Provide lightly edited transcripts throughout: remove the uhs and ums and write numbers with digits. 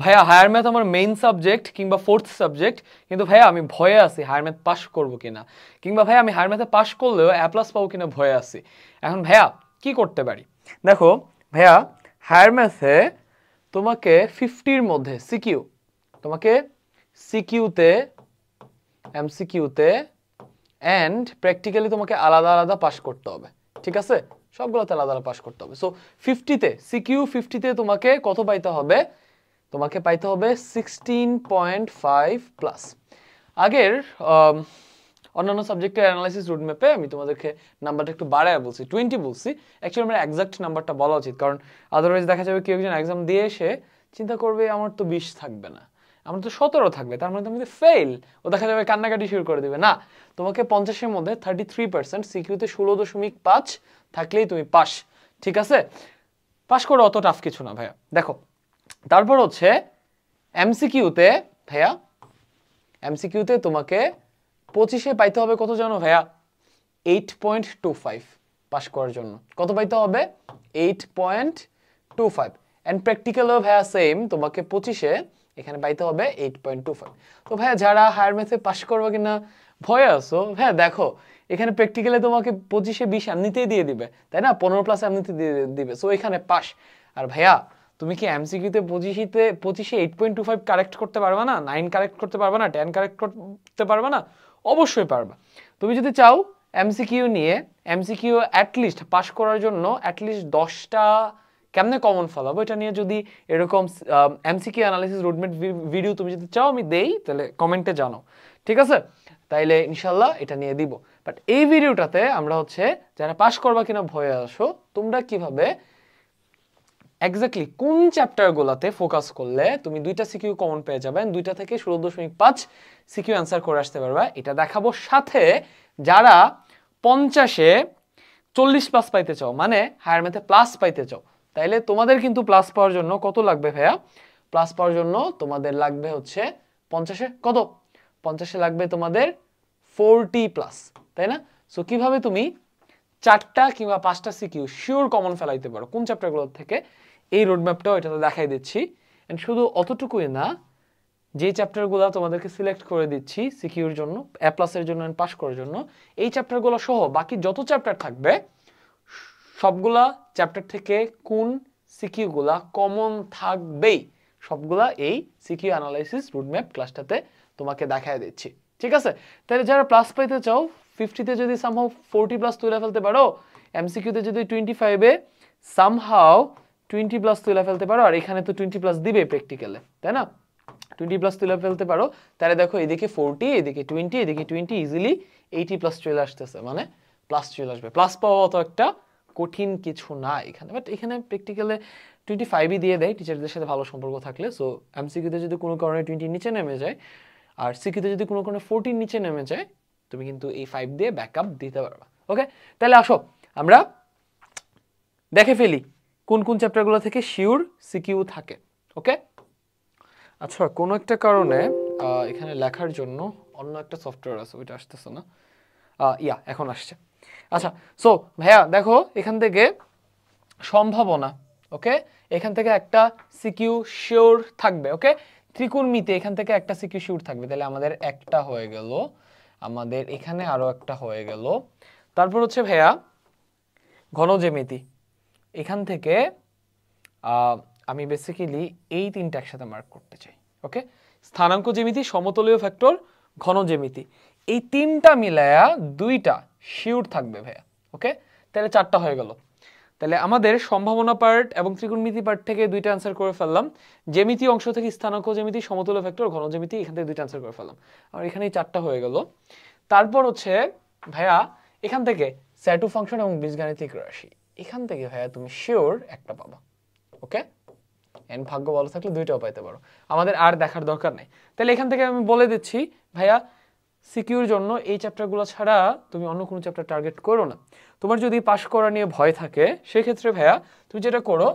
ভাইয়া higher math আমার main subject কিংবা ফোর্থ সাবজেক্ট, কিন্তু ভাইয়া আমি ভয়ে আছি হায়ার ম্যাথ পাস করবো কিনা, কিংবা ভাইয়া আমি হায়ার ম্যাথে পাস করলেও এ প্লাস পাবো কিনা ভয়ে আছি। এখন ভাইয়া কি করতে পারি? দেখো ভাইয়া, হায়ার ম্যাথে তোমাকে 50-র মধ্যে সিকিউ, তোমাকে সিকিউতে, এমসিকিউতে অ্যান্ড প্র্যাকটিক্যালি তোমাকে আলাদা আলাদা পাস করতে হবে, ঠিক আছে? সবগুলোতে আলাদা আলাদা পাস করতে হবে। সো 50-তে সিকিউ 50-তে তোমাকে কত পাইতে হবে? তোমাকে পাইতে হবে 16.5 প্লাস। আগের অন্যান্য সাবজেক্টের অ্যানালাইসিস রুটম্যাপে আমি তোমাদেরকে নাম্বারটা একটু বাড়ায় বলছি, 20 বলছি। অ্যাকচুয়ালি আমার এক্সাক্ট নাম্বারটা বলা উচিত, কারণ আদারওয়াইজ দেখা যাবে কেউ একজন এক্সাম দিয়ে এসে চিন্তা করবে আমার তো 20 থাকবে না, আমার তো 17 থাকবে, তার মানে তুমি ফেল। ও দেখা যাবে কান্নাকাটি শুরু করে দিবে। না, তোমাকে 50-এর মধ্যে 33%, সিকিউতে 16.5 থাকলেই তুমি পাস, ঠিক আছে? পাস করে অত টাফ কিছু না ভাইয়া। দেখো তারপর হচ্ছে এমসিকিউতে, ভাইয়া এমসিকিউতে তোমাকে 25-এ পাইতে হবে কত জানো ভাইয়া? 8.25 পাস করার জন্য কত পাইতে হবে? 8.25। অ্যান্ড প্র্যাকটিক্যালও ভাইয়া সেম, তোমাকে 25-এ এখানে পাইতে হবে 8.25। তো ভাইয়া যারা হায়ার ম্যাথে পাস করবে কিনা ভয়ে আছো, ভাইয়া দেখো এখানে প্র্যাকটিক্যালে তোমাকে 25-এ 20 এমনিতেই দিয়ে দিবে, তাই না? 15 প্লাস এমনিতে দিয়ে দিবে, সো এখানে পাস। আর ভাইয়া তুমি কি এমসিকিউতে 25-এ 8.25 কারেক্ট করতে পারবে না? 9 কারেক্ট করতে পারবে না? 10 কারেক্ট করতে পারবে না? অবশ্যই পারবা। তুমি যদি চাও এমসিকিউ নিয়ে, এমসিকিউ অ্যাটলিস্ট পাস করার জন্য অ্যাটলিস্ট 10টা কেমনে কমন ফলাবো এটা নিয়ে যদি এরকম এমসিকিউ অ্যানালাইসিস রোডম্যাপ ভিডিও তুমি যদি চাও আমি দেই, তাহলে কমেন্টে জানাও, ঠিক আছে? তাইলে ইনশাল্লাহ এটা নিয়ে দিব। বাট এই ভিডিওটাতে আমরা হচ্ছে যারা পাস করবা কিনা ভয়ে আসো, তোমরা কিভাবে এক্স্যাক্টলি কোন চ্যাপ্টারগুলোতে ফোকাস করলে তুমি 2টা সিকিউ কমন পেয়ে যাবেন, 2টা থেকে 16.5 সিকিউ অ্যান্সার করে আসতে পারবা এটা দেখাবো। সাথে যারা 50-এ 40 প্লাস পাইতে চাও, মানে হায়ার ম্যাথে প্লাস পাইতে চাও, তাইলে তোমাদের কিন্তু প্লাস পাওয়ার জন্য কত লাগবে ভাইয়া? প্লাস পাওয়ার জন্য তোমাদের লাগবে হচ্ছে 50-এ কত? 50-এ লাগবে তোমাদের 40 প্লাস, তাই না? সো কিভাবে তুমি 4টা কিংবা 5টা সিকিউ শিওর কমন ফেলাইতে পারো কোন চ্যাপ্টারগুলো থেকে, এই রোডম্যাপটাও এটাতে দেখাই দিচ্ছি। এন্ড শুধু অতটুকুই না, যে চ্যাপ্টারগুলো তোমাদেরকে সিলেক্ট করে দিচ্ছি সিকিউর জন্য, এ প্লাসের জন্য এন্ড পাস করার জন্য, এই চ্যাপ্টারগুলো সহ বাকি যত চ্যাপ্টার থাকবে সবগুলা চ্যাপ্টার থেকে কোন সিকিউগুলা কমন থাকবেই সবগুলা এই সিকিউ অ্যানালাইসিস রুটম্যাপ ক্লাসটাতে তোমাকে দেখায় দিচ্ছি, ঠিক আছে? তাহলে যারা প্লাস পাইতে চাও 50-তে যদি সামহাউ 40 প্লাস তুলে ফেলতে পারো, এমসিকিউতে যদি 25-এ সামহাউ 20 প্লাস তুলে ফেলতে পারো, আর এখানে তো 20 প্লাস দিবে প্র্যাকটিক্যালে, তাই না? 20 প্লাস তুলে ফেলতে পারো, তাহলে দেখো এদিকে 40, এদিকে 20, এদিকে 20, ইজিলি 80 প্লাস চলে আসতেছে, মানে প্লাস চলে আসবে। প্লাস পাওয়া অত একটা কঠিন কিছু না এখানে, বাট এখানে প্র্যাকটিক্যালে 25-ই দিয়ে দেয় টিচারদের সাথে ভালো সম্পর্ক থাকলে। সো এমসিকিউতে যদি কোনো কারণে 20 নিচে নেমে যায় আর সিকিউতে যদি কোনো কারণে 40 নিচে নেমে যায়, তুমি কিন্তু এই 5 দিয়ে ব্যাকআপ দিতে পারবা। ওকে, তাহলে আসো আমরা দেখে ফেলি কোন কোন চ্যাপ্টারগুলো থেকে শিওর সিকিউ থাকে। ওকে, আচ্ছা কোনো একটা কারণে এখানে লেখার জন্য অন্য একটা সফটওয়্যার আছে, ওইটা আসতেছে না। এখন আসছে। আচ্ছা, সো ভাইয়া দেখো এখান থেকে সম্ভাবনা, ওকে, এখান থেকে একটা সিকিউ শিওর থাকবে। ওকে, ত্রিকোণমিতি এখান থেকে একটা সিকিউ শিওর থাকবে, তাহলে আমাদের একটা হয়ে গেল, আমাদের এখানে আরো একটা হয়ে গেল। তারপর হচ্ছে ভাইয়া ঘনজ্যামিতি, এখান থেকে আমি বেসিক্যালি এই তিনটা একসাথে মার্ক করতে চাই। ওকে, স্থানাঙ্ক জ্যামিতি, সমতলীয় ফ্যাক্টর, ঘনজ্যামিতি, এই তিনটা মিলায়া 2টা শিওর থাকবে ভাইয়া। ওকে, তাহলে 4টা হয়ে গেল। তাহলে আমাদের সম্ভাবনা পার্ট এবং ত্রিকোণমিতি পার্ট থেকে 2টা অ্যান্সার করে ফেললাম। জ্যামিতি অংশ থেকে স্থানাঙ্ক জ্যামিতি, সমতলীয় ফ্যাক্টর, ঘনজ্যামিতি, এখান থেকে 2টা অ্যান্সার করে ফেললাম। আর এখানেই 4টা হয়ে গেল। তারপর হচ্ছে ভাইয়া এখান থেকে স্যাটু ফাংশন এবং বীজগাণিতিক রাশি, এখান থেকে ভাইয়া তুমি শিওর একটা পাবা। ওকে, এন্ড ভাগ্য ভালো থাকলে 2টাও পাইতে পারো, আমাদের আর দেখার দরকার নেই। তাহলে এখান থেকে আমি বলে দিচ্ছি ভাইয়া সিকিউর জন্য এই চ্যাপ্টারগুলো ছাড়া তুমি অন্য কোনো চ্যাপ্টার টার্গেট করো না। তোমার যদি পাস করা নিয়ে ভয় থাকে সেক্ষেত্রে ভাইয়া তুমি যেটা করো,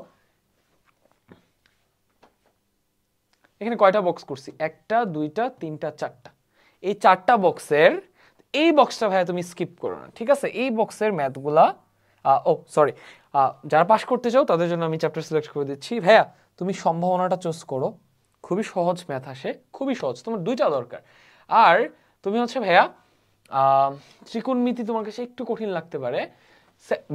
এখানে কয়টা বক্স করছি? 1টা 2টা 3টা 4টা, এই 4টা বক্সের এই বক্সটা ভাইয়া তুমি স্কিপ করো না, ঠিক আছে? এই বক্সের ম্যাথগুলা সরি, যারা পাস করতে চাও তাদের জন্য আমি চ্যাপ্টার সিলেক্ট করে দিচ্ছি। ভাইয়া তুমি সম্ভাবনাটা চুজ করো, খুবই সহজ ম্যাথ আসে, খুবই সহজ, তোমার দুইটা দরকার। আর তুমি হচ্ছে ভাইয়া ত্রিকোণমিতি তোমার কাছে একটু কঠিন লাগতে পারে,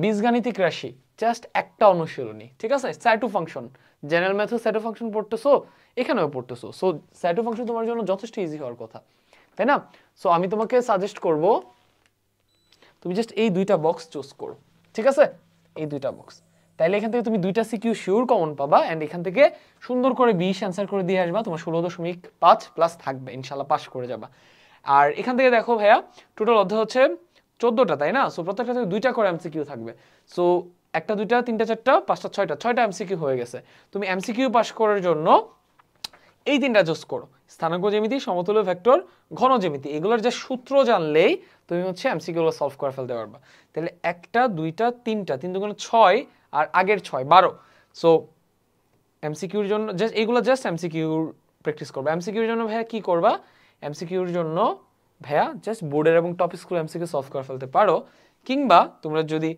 বীজগাণিতিক রাশি জাস্ট একটা অনুশীলনী, ঠিক আছে? স্যাটু ফাংশন, জেনারেল ম্যাথে স্যাটু ফাংশন পড়তেছো, এখানেও পড়তেছো, সো স্যাটু ফাংশন তোমার জন্য যথেষ্ট ইজি হওয়ার কথা, তাই না? সো আমি তোমাকে সাজেস্ট করব তুমি জাস্ট এই দুইটা বক্স চুজ করো, ঠিক আছে? এই দুইটা বক্স, তাইলে এখান থেকে তুমি দুইটা সিকিউ শিওর কমন পাবা, এন্ড এখান থেকে সুন্দর করে 20 অ্যান্সার করে দিয়ে আসবা, তোমার 16.5 প্লাস থাকবে, ইনশাল্লাহ পাস করে যাবা। আর এখান থেকে দেখো ভাইয়া টোটাল অধ্যায় হচ্ছে 14টা, তাই না? সো প্রত্যেকটা থেকে দুইটা করে এমসিকিউ থাকবে, সো একটা দুইটা তিনটা চারটা পাঁচটা ছয়টা এমসিকিউ হয়ে গেছে। তুমি এমসিকিউ পাস করার জন্য এই তিনটা চুজ করো, স্থানাঙ্ক জ্যামিতি, সমতুল্য ভেক্টর, ঘন জ্যামিতি, এগুলোর যে সূত্র জানলেই তুমি হচ্ছে এমসিকিউ গুলো সলভ করে ফেলতে পারবা। তাহলে একটা দুইটা তিনটা, তিন দুগুণে 6 আর আগের 6 12। সো এমসিকিউর জন্য জাস্ট এইগুলো জাস্ট এমসিকিউ প্র্যাকটিস করবা। এমসিকিউর জন্য ভাইয়া কি করবা? এমসিকিউর জন্য ভাইয়া জাস্ট বোর্ডের এবং টপ স্কুল এমসিকিউ সলভ করে ফেলতে পারো, কিংবা তোমরা যদি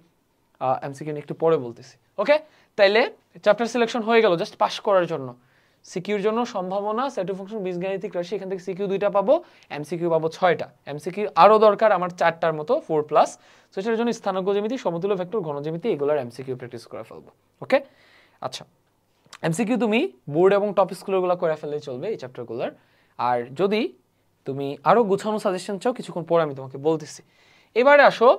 এমসিকিউ একটু পরে বলতেছি, ওকে? তাইলে চ্যাপ্টার সিলেকশন হয়ে গেল জাস্ট পাস করার জন্য। সিকিউর জন্য সম্ভাবনা, স্যাটু ফাংশন, বীজগাণিতিক রাশি, এখান থেকে সিকিউ 2টা পাবো, এমসিকিউ পাবো 6টা। এমসিকিউ আরো দরকার আমার 4টার মতো 4+, সো সেটার জন্য স্থানাঙ্ক জ্যামিতি, সমতুল্য ভেক্টর, ঘন জ্যামিতি, এগুলোর এমসিকিউ প্র্যাকটিস করে ফেলবো, ওকে? আচ্ছা, এমসিকিউ তুমি বোর্ড এবং টপ স্কুলগুলো করে ফেললেই চলবে এই চ্যাপ্টারগুলোর। আর যদি তুমি আরো গুছানো সাজেশন চাও, কিছুক্ষণ পরে আমি তোমাকে বলতেছি। এবারে আসো,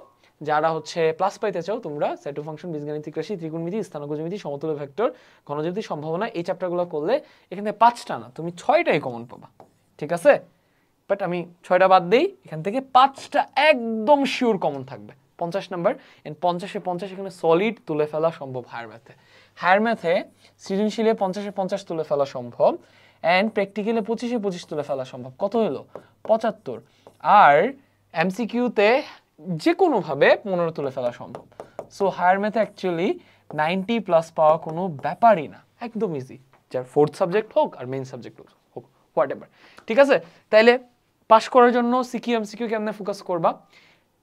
যারা হচ্ছে প্লাস পাইতে চাও তোমরা, স্যাটু ফাংশন, বীজগাণিতিক রাশি, ত্রিকোণমিতি, স্থানাঙ্ক জ্যামিতি, সমতুল্য ভেক্টর, ঘন জ্যামিতি, সম্ভাবনা, এই চ্যাপ্টারগুলো করলে এখান থেকে 5টা না তুমি 6টাই কমন পাবা, ঠিক আছে? বাট আমি 6টা বাদ দেই, এখান থেকে 5টা একদম শিওর কমন থাকবে, 50 নাম্বার। এন্ড 50-এ 50 এখানে সলিড তুলে ফেলা সম্ভব হায়ার ম্যাথে। হায়ার ম্যাথে সৃজনশীলে 50-এ 50 তুলে ফেলা সম্ভব, এন্ড প্র্যাকটিক্যালে 25-এ 25 তুলে ফেলা সম্ভব। কত হলো? 75। আর এমসিকিউতে যে কোনোভাবে 15 তুলে ফেলা সম্ভব। সো হায়ার ম্যাথে অ্যাকচুয়ালি 90+ পাওয়া কোনো ব্যাপারই না, একদম ইজি, যার 4th সাবজেক্ট হোক আর মেইন সাবজেক্ট হোক, হোয়াট এভার, ঠিক আছে? তাইলে পাস করার জন্য সিকিউ এমসিকিউ কেমনে ফোকাস করবা?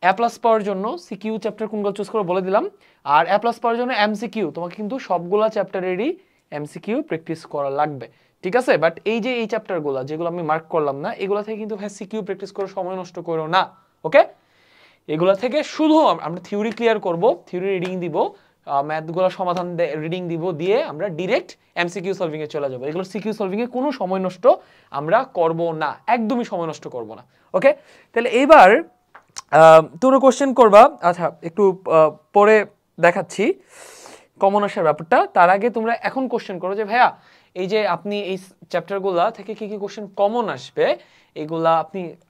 এ প্লাস পাওয়ার জন্য সিকিউ চ্যাপ্টার কোনগুলো চুজ করে বলে দিলাম, আর এ প্লাস পাওয়ার জন্য এমসিকিউ তোমাকে কিন্তু সবগুলা চ্যাপ্টারেরই এমসিকিউ প্র্যাকটিস করা লাগবে, ঠিক আছে? বাট এই যে এই চ্যাপ্টারগুলো যেগুলো আমি মার্ক করলাম না, এগুলো থেকে কিন্তু ভাই সিকিউ প্র্যাকটিস করে সময় নষ্ট করো না, ওকে? এগুলো থেকে শুধু আমরা থিওরি ক্লিয়ার করব, থিওরি রিডিং দিব, ম্যাথগুলো সমাধান রিডিং দিব, দিয়ে আমরা ডিরেক্ট এমসিকিউ সলভিং এ চলে যাব। এগুলো সিকিউ সলভিং এ কোনো সময় নষ্ট আমরা করব না, একদমই সময় নষ্ট করব না, ওকে? তাহলে এইবার তোমরা কোশ্চেন করবা, আচ্ছা একটু পরে দেখাচ্ছি কমন আসার ব্যাপারটা। তার আগে তোমরা এখন কোশ্চেন করো যে ভাইয়া এই যে আপনি এই চ্যাপ্টারগুলো থেকে কি কি কোশ্চেন কমন আসবে এগুলা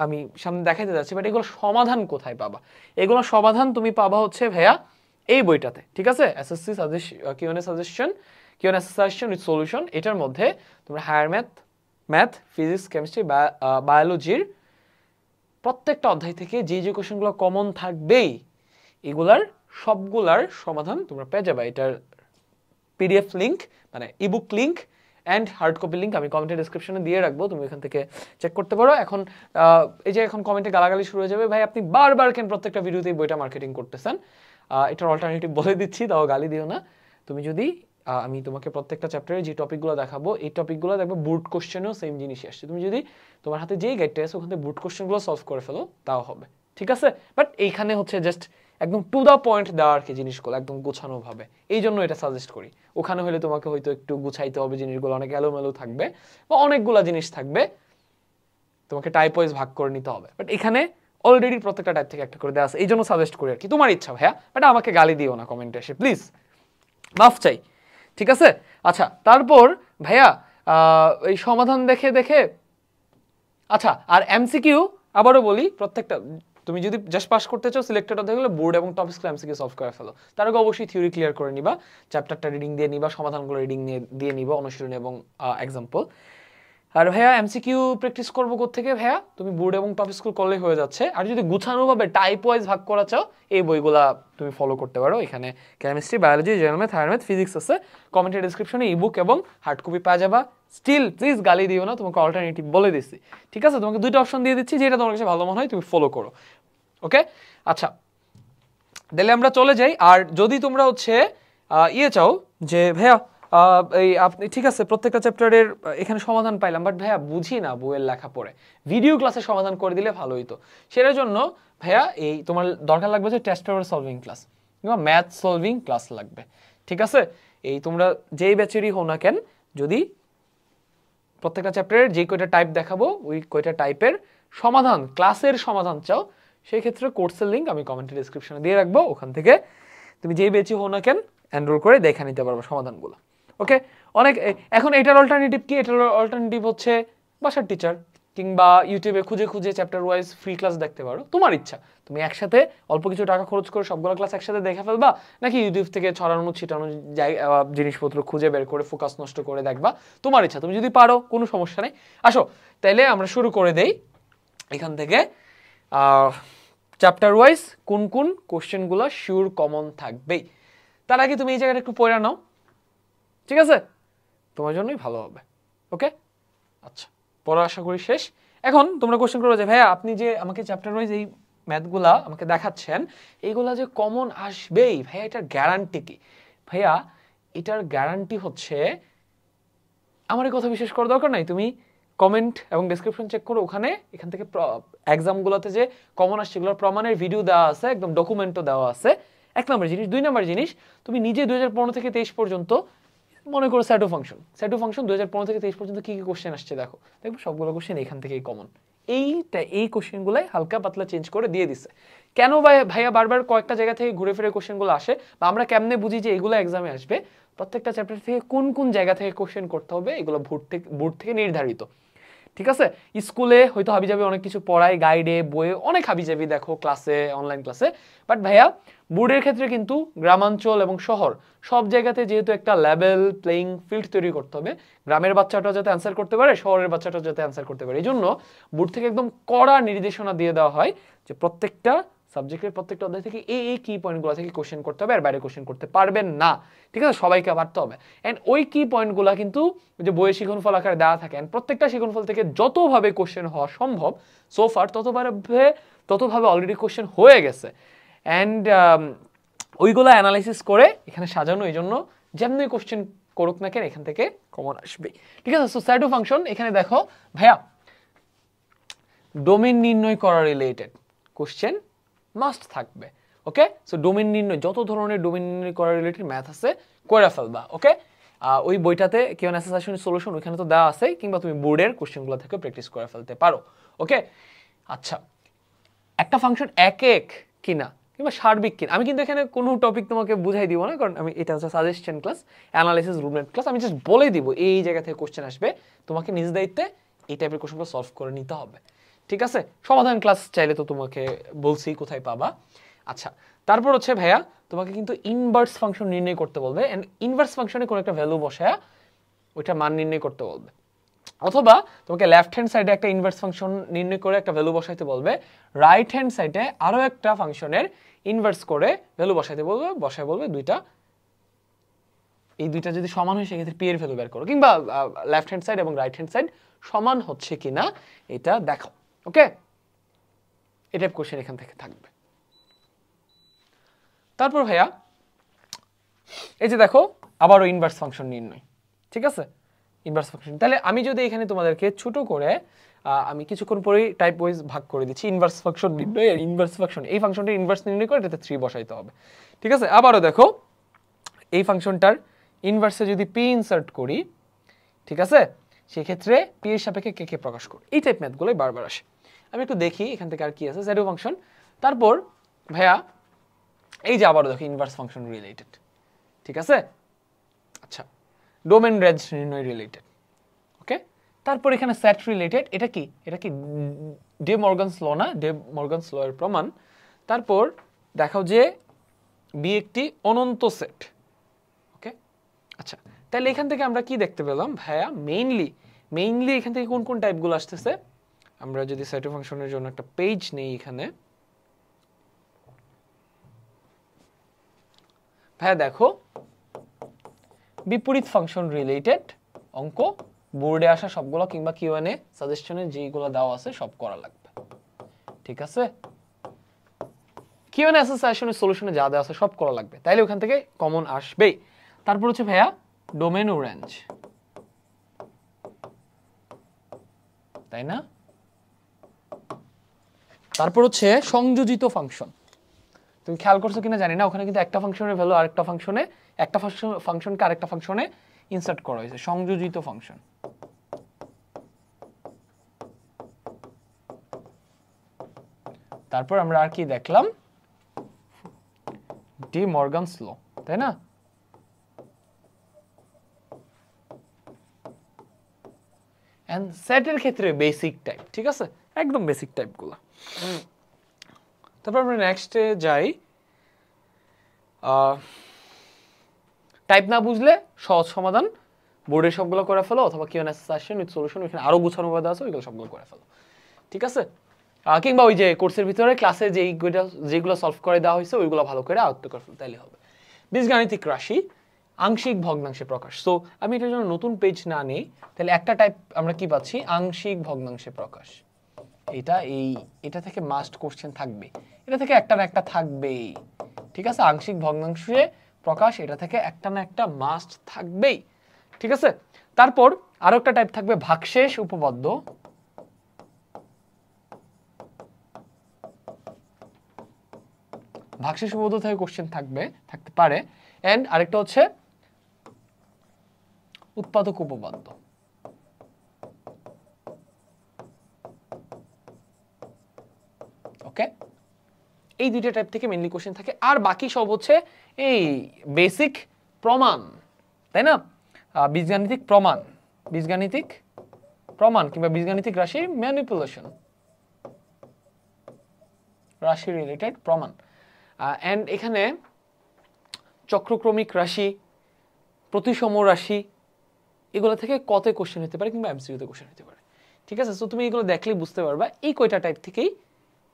আমি সামনে দেখাইতে যাচ্ছি, বাট এগুলো সমাধান কোথায় পাবা? এগুলো সমাধান তুমি পাবা হচ্ছে ভাইয়া এই বইটাতে, ঠিক আছে? SSC QnA suggestion, QnA suggestion with solution, এটার মধ্যে তোমরা হায়ার ম্যাথ, ফিজিক্স, কেমিস্ট্রি, বায়োলজির প্রত্যেকটা অধ্যায় থেকে যে যে কোশ্চেনগুলো কমন থাকবেই এগুলার সবগুলার সমাধান তোমরা পেয়ে যাবে। এটার পিডিএফ লিঙ্ক, মানে ebook link and hard copy link আমি কমেন্টের ডেসক্রিপশনে দিয়ে রাখবো, তুমি এখান থেকে চেক করতে পারো। এখন এই যে এখন কমেন্টে গালাগালি শুরু হয়ে যাবে, ভাই আপনি বারবার কেন প্রত্যেকটা ভিডিওতেই বইটা মার্কেটিং করতেছেন? এটার অল্টারনেটিভ বলে দিচ্ছি, তাও গালি দিও না। তুমি যদি আমি তোমাকে প্রত্যেকটা চ্যাপ্টারে যে টপিকগুলো দেখাবো এই টপিকগুলো দেখবে বুট কোশ্চেনও সেম জিনিসই আসছে, তুমি যদি তোমার হাতে যেই গাইডটা আছে ওখান থেকে বুট কোশ্চেনগুলো সলভ করে ফেলো তাও হবে, ঠিক আছে? বাট এইখানে হচ্ছে জাস্ট একদম টু দ্য পয়েন্ট দেওয়া আর কি জিনিসগুলো, একদম গোছানো ভাবে, এই জন্য এটা সাজেস্ট করি। ওখানে হলে তোমাকে হয়তো একটু গুছাইতে হবে, জিনিসগুলো অনেক এলোমেলো থাকবে বা অনেকগুলা জিনিস থাকবে, তোমাকে টাইপ ওয়াইজ ভাগ করে নিতে হবে। বাট এখানে অলরেডি প্রত্যেকটা টাইপ থেকে একটা করে দেওয়া আছে, এই জন্য সাজেস্ট করি আর কি, তোমার ইচ্ছা ভাইয়া, বাট আমাকে গালি দিও না কমেন্টে এসে প্লিজ, মাফ চাই, ঠিক আছে? আচ্ছা, তারপর ভাইয়া এই সমাধান দেখে দেখে, আচ্ছা আর এমসিকিউ আবারও বলি, প্রত্যেকটা তুমি যদি জাস্ট পাস করতে চাও সিলেক্টেড হতে গেলে বোর্ড এবং টপ স্কুল এমসিকিউ সলভ করে ফেলো, তার আগে অবশ্যই থিওরি ক্লিয়ার করে নিবা, চ্যাপ্টারটা রিডিং দিয়ে নিবা, সমাধানগুলো রিডিং দিয়ে নিবা, অনুশীলনী এবং এক্সাম্পল। আর ভাইয়া এমসিকিউ প্র্যাকটিস করবো কোত্থেকে? ভাইয়া তুমি বোর্ড এবং টপ স্কুল করলেই হয়ে যাচ্ছে। আর যদি গুছানোভাবে টাইপ ওয়াইজ ভাগ করা চাও এই বইগুলা তুমি ফলো করতে পারো, এখানে chemistry, biology, general math, higher math, physics আছে, কমেন্টের ডেসক্রিপশনে ইবুক এবং হার্ড কপি পাওয়া যাবা। স্টিল প্লিজ গালি দিও না, তোমাকে অল্টারনেটিভ বলে দিচ্ছি, ঠিক আছে? তোমাকে দুইটা অপশন দিয়ে দিচ্ছি, যেটা তোমার কাছে ভালো মনে হয় তুমি ফলো করো, ওকে? আচ্ছা, তাহলে আমরা চলে যাই। আর যদি তোমরা হচ্ছে চাও যে ভাইয়া এই আপনি ঠিক আছে প্রত্যেকটা চ্যাপ্টারের এখানে সমাধান পাইলাম, বাট ভাইয়া বুঝি না বইয়ের লেখা পড়ে, ভিডিও ক্লাসে সমাধান করে দিলে ভালো হইতো। সেটার জন্য ভাইয়া এই তোমার দরকার লাগবে যে টেস্ট পেপার সলভিং ক্লাস কিংবা ম্যাথ সলভিং ক্লাস লাগবে, ঠিক আছে? এই তোমরা যেই ব্যাচেরই হও না কেন, যদি প্রত্যেকটা চ্যাপ্টারের যে কয়টা টাইপ দেখাবো ওই কয়টা টাইপের সমাধান, ক্লাসের সমাধান চাও, সেই ক্ষেত্রে কোর্সের লিঙ্ক আমি কমেন্টের ডেসক্রিপশনে দিয়ে রাখবো, ওখান থেকে তুমি যেই বেচি হও না কেন এনরোল করে দেখে নিতে পারবো সমাধানগুলো। ওকে, অনেক এখন এটার অল্টারনেটিভ কি? এটার অল্টারনেটিভ হচ্ছে বাসার টিচার কিংবা ইউটিউবে খুঁজে খুঁজে চ্যাপ্টার ওয়াইজ ফ্রি ক্লাস দেখতে পারো, তোমার ইচ্ছা। তুমি একসাথে অল্প কিছু টাকা খরচ করে সবগুলো ক্লাস একসাথে দেখে ফেলবা, নাকি ইউটিউব থেকে ছড়ানো ছিটানো জিনিসপত্র খুঁজে বের করে ফোকাস নষ্ট করে দেখবা, তোমার ইচ্ছা। তুমি যদি পারো কোনো সমস্যা নেই, আসো তাইলে আমরা শুরু করে দেই এখান থেকে। চ্যাপ্টার ওয়াইজ কোন কোন কোশ্চেনগুলো শিওর কমন থাকবেই, তার আগে তুমি এই জায়গাটা একটু পড়ে নাও, ঠিক আছে? তোমার জন্যই ভালো হবে। ওকে, আচ্ছা, পড়া আশা করি শেষ। এখন তোমরা কোশ্চেন করবে যে ভাইয়া আপনি যে আমাকে চ্যাপ্টার ওয়াইজ এই ম্যাথগুলা আমাকে দেখাচ্ছেন, এইগুলা যে কমন আসবেই, ভাইয়া এটার গ্যারান্টি কি? ভাইয়া এটার গ্যারান্টি হচ্ছে, আমার এই কথা বিশেষ করার দরকার নাই, তুমি কমেন্ট এবং ডেসক্রিপশন চেক করো, ওখানে এখান থেকে এক্সামগুলোতে যে কমন আসছে এগুলোর প্রমাণের ভিডিও দেওয়া আছে, একদম ডকুমেন্টও দেওয়া আছে। 1 নম্বর জিনিস। 2 নম্বর জিনিস, তুমি নিজে 2015 থেকে 23 পর্যন্ত মনে করো স্যাডো ফাংশন 2015 থেকে 23 পর্যন্ত কি কি কোশ্চেন আসছে দেখো, দেখবো সবগুলো কোশ্চেন এখান থেকেই কমন। এই কোশ্চেনগুলাই হালকা পাতলা চেঞ্জ করে দিয়ে দিছে। কেন ভাইয়া বারবার কয়েকটা জায়গা থেকে ঘুরে ফিরে কোশ্চেনগুলো আসে, বা আমরা কেমনে বুঝি যে এগুলো এক্সামে আসবে? প্রত্যেকটা চ্যাপ্টার থেকে কোন কোন জায়গা থেকে কোশ্চেন করতে হবে এগুলো বোর্ড থেকে নির্ধারিত, ঠিক আছে? স্কুলে হয়তো হাবিজাবি অনেক কিছু পড়ায়, গাইডে বইয়ে অনেক হাবিজাবি দেখো ক্লাসে, অনলাইন ক্লাসে, বাট ভাইয়া বোর্ডের ক্ষেত্রে কিন্তু গ্রামাঞ্চল এবং শহর সব জায়গাতে যেহেতু একটা লেভেল প্লেইং ফিল্ড তৈরি করতে হবে, গ্রামের বাচ্চাটা যাতে অ্যান্সার করতে পারে, শহরের বাচ্চাটা যাতে অ্যান্সার করতে পারে, এই জন্য বোর্ড থেকে একদম কড়া নির্দেশনা দিয়ে দেওয়া হয় যে প্রত্যেকটা সাবজেক্টের প্রত্যেকটা অধ্যায় থেকে এই কি পয়েন্টগুলো থেকে কোশ্চেন করতে হবে, আর বাইরে কোশ্চেন করতে পারবেন না, ঠিক আছে? সবাইকে পারতে হবে। অ্যান্ড ওই কি পয়েন্টগুলো কিন্তু যে বইয়ে শিক্ষণফল আকারে দেওয়া থাকে, অ্যান্ড প্রত্যেকটা শিক্ষণফল থেকে যতভাবে কোশ্চেন হওয়া সম্ভব সোফার ততভাবে অলরেডি কোশ্চেন হয়ে গেছে, অ্যান্ড ওইগুলো অ্যানালাইসিস করে এখানে সাজানো, এই জন্য যেমনি কোশ্চেন করুক না কেন এখান থেকে কমন আসবে, ঠিক আছে? সো স্যাডো ফাংশন এখানে দেখো ভাইয়া, ডোমেন নির্ণয় করা রিলেটেড কোশ্চেন মাস্ট থাকবে। ওকে, সো ডোমেন নির্ণয়, যত ধরনের ডোমেন নির্ণয় করা রিলেটেড ম্যাথ আছে করে ফেলবা। ওকে, ওই বইটাতে কেউ অ্যাসাসিনেশন সলিউশন ওইখানে তো দেওয়া আছে, কিংবা তুমি বোর্ডের কোশ্চেনগুলো থেকে প্র্যাকটিস করে ফেলতে পারো। ওকে, আচ্ছা, একটা ফাংশন এক কিনা কিংবা সার্বিক কিনা, আমি কিন্তু এখানে কোনো টপিক তোমাকে বুঝাই দিব না, কারণ আমি এটা হচ্ছে suggestion class, analysis roommate class, আমি জাস্ট বলে দিব এই জায়গা থেকে কোশ্চেন আসবে, তোমাকে নিজ দায়িত্বে এই টাইপের কোশ্চেনগুলো সলভ করে নিতে হবে, ঠিক আছে? সমাধান ক্লাস চাইলে তো তোমাকে বলছি কোথায় পাবা। আচ্ছা, তারপর হচ্ছে ভাইয়া তোমাকে কিন্তু ইনভার্স ফাংশন নির্ণয় করতে বলবে, এন্ড ইনভার্স ফাংশনে কোনো একটা ভ্যালু বসায়া ওইটা মান নির্ণয় করতে বলবে, অথবা তোমাকে লেফট হ্যান্ড সাইডে একটা ইনভার্স ফাংশন নির্ণয় করে একটা ভ্যালু বসাইতে বলবে, রাইট হ্যান্ড সাইডে আরো একটা ফাংশনের ইনভার্স করে ভ্যালু বসাইতে বলবে, বলবে এই দুইটা যদি সমান হয় সেক্ষেত্রে পি এর ভ্যালু বের করো, কিংবা লেফট হ্যান্ড সাইড এবং রাইট হ্যান্ড সাইড সমান হচ্ছে কিনা এটা দেখো। ওকে, এটা কোশ্চেন এখান থেকে থাকবে। তারপর ভাইয়া এই যে দেখো আবারও ইনভার্স ফাংশন নির্ণয়, ঠিক আছে? ইনভার্স ফাংশন, তাহলে আমি যদি এখানে তোমাদেরকে ছোট করে আমি কিছুক্ষণ পরেই টাইপ ওয়াইজ ভাগ করে দিচ্ছি, ইনভার্স ফাংশন নির্ণয়, ইনভার্স ফাংশন, এই ফাংশনটা ইনভার্স নির্ণয় করে এটাতে 3 বসাইতে হবে, ঠিক আছে? আবারও দেখো এই ফাংশনটার ইনভার্সে যদি পি ইনসার্ট করি, ঠিক আছে, সেক্ষেত্রে পি এর সাপেক্ষে কে কে প্রকাশ করি, এই টাইপ ম্যাথগুলোই বারবার আসে। আমি একটু দেখি এখান থেকে আর কি আছে, জ্যাডো ফাংশন। তারপর ভাইয়া এই যে আবারও দেখো ইনভার্স ফাংশন রিলেটেড, ঠিক আছে? আচ্ছা, ডোমেন রেঞ্জ নির্ণয় রিলেটেড। ওকে, তারপর এখানে সেট রিলেটেড, এটা কি ডে মর্গানস ল না, ডে মর্গানস ল এর প্রমাণ। তারপর দেখাও যে বি একটি অনন্ত সেট। ওকে, আচ্ছা, তাহলে এখান থেকে আমরা কি দেখতে পেলাম ভাইয়া? মেইনলি এখান থেকে কোন কোন টাইপগুলো আসতেছে, আমরা যদি সেট ফাংশনের জন্য একটা পেজ নেই এখানে, ভাইয়া দেখো বিপরীত ফাংশন রিলেটেড অঙ্ক বোর্ডে আসা সবগুলো, কিংবা কিউএনএ সাজেশনে যেগুলো দেওয়া আছে সব করা লাগবে, ঠিক আছে? কিউএনএ সাজেশনের সলিউশনে যা দেওয়া আছে সব করা লাগবে, তাইলে ওখান থেকে কমন আসবেই। তারপর হচ্ছে ভাইয়া ডোমেন ও রেঞ্জ, তাই না? তারপর হচ্ছে সংযোজিত ফাংশন। তুমি খেয়াল করছো কিনা জানি না, ওখানে কিন্তু একটা ফাংশনের ভ্যালু আরেকটা ফাংশনে, একটা ফাংশনকে আরেকটা ফাংশনে ইনসার্ট করা হয়েছে, সংযোজিত ফাংশন। তারপর আমরা আর কি দেখলাম, ডি মর্গানস ল, তাই না? এন্ড সেটের ক্ষেত্রে বেসিক টাইপ, ঠিক আছে, একদম বেসিক টাইপগুলো। তারপর আমরা নেক্সটে যাই। টাইপ না বুঝলে সহজ সমাধান বোর্ডের সবগুলো করে ফেলো, অথবা কিউএনএ সেশন উইথ সলিউশন, এখানে আরো গুছানো ভাবে আছে, ওইগুলো সবগুলো করে ফেলো, ঠিক আছে? কিংবা ওই যে কোর্সের ভিতরে ক্লাসে যেগুলো সলভ করে দেওয়া হয়েছে ওইগুলো ভালো করে আয়ত্ত করে ফেলো, তাইলে হবে। বীজগাণিতিক রাশি আংশিক ভগ্নাংশে প্রকাশ। সো আমি এটার জন্য নতুন পেজ না নেই, তাহলে একটা টাইপ আমরা কি পাচ্ছি, আংশিক ভগ্নাংশে প্রকাশ। এটা থেকে মাস্ট কোশ্চেন থাকবে, এটা থেকে একটা না একটা থাকবেই, ঠিক আছে? আংশিক ভগ্নাংশে প্রকাশ, এটা থেকে একটা না একটা মাস্ট থাকবেই, ঠিক আছে? তারপর আরো একটা টাইপ থাকবে ভাগশেষ উপপাদ্য। ভাগশেষ উপপাদ্য থেকে কোশ্চেন থাকতে পারে। এন্ড আরেকটা হচ্ছে উৎপাদক উপপাদ্য। ওকে, এই দুইটা টাইপ থেকে মেইনলি কোশ্চেন থাকে, আর বাকি সব হচ্ছে এই বেসিক প্রমাণ, তাই না? বীজগাণিতিক প্রমাণ কিংবা বীজগাণিতিক রাশি ম্যানিপুলেশন, রাশি রিলেটেড প্রমাণ। এন্ড এখানে চক্রক্রমিক রাশি, প্রতিসম রাশি, এগুলো থেকে কত কোশ্চেন হতে পারে কিংবা এমসিকিউতে কোশ্চেন হতে পারে, ঠিক আছে? সো তুমি এগুলো দেখলেই বুঝতে পারবা এই কয়টা টাইপ থেকেই